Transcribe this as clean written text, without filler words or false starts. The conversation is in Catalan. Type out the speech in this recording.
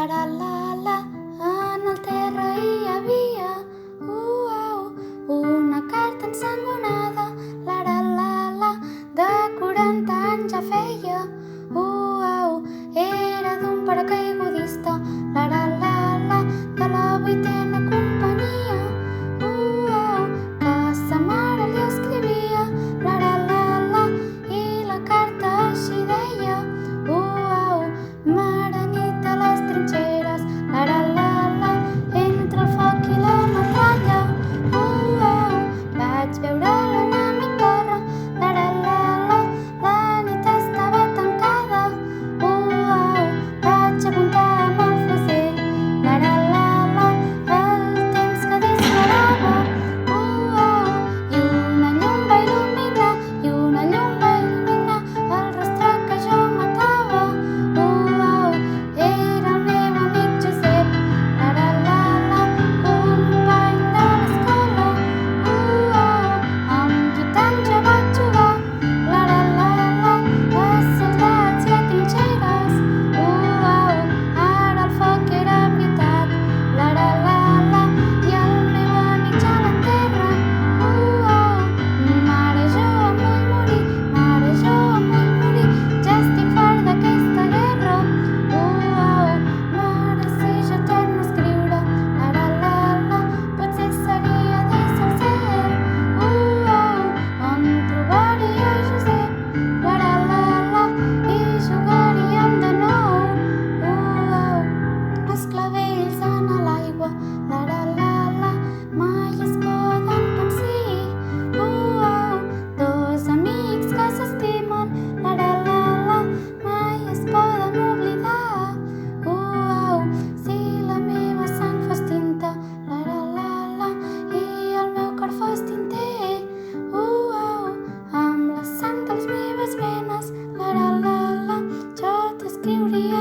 la, en el terra hi havia una carta ensangonada, la, de 40 anys ja feia. Era d'un paracaigudista, la, de la 8ª companyia, que sa mare li escrivia, la, i la carta així deia: mare nit a les trinxeres, la, entre el foc i la metralla, vaig veure l'enemic córrer, la nit estava tancada, vaig apuntar amb el fusell, la, el temps que disparava, i una llum va il·luminar, el rostre que jo matava, era el meu amic Josep, la, company de l'escola, amb qui tant jo vaig jugar, la, a soldats i a trinxeres, ara el foc era veritat, la, i el meu amic ja l'enterren, mare jo em vull morir, ja estic fart d'aquesta guerra, mare si jo torno a escriure, la, potser seria des del cel, on trobaria Josep, la, i jugaríem de nou, els clavells en l'aigua, la, mai es poden pensir, dos amics que s'estimen, la, mai es poden oblidar, si la meva sang fos tinta, la, i el meu cor fos tinter, amb la sang de les meves venes, la, jo t'escriuria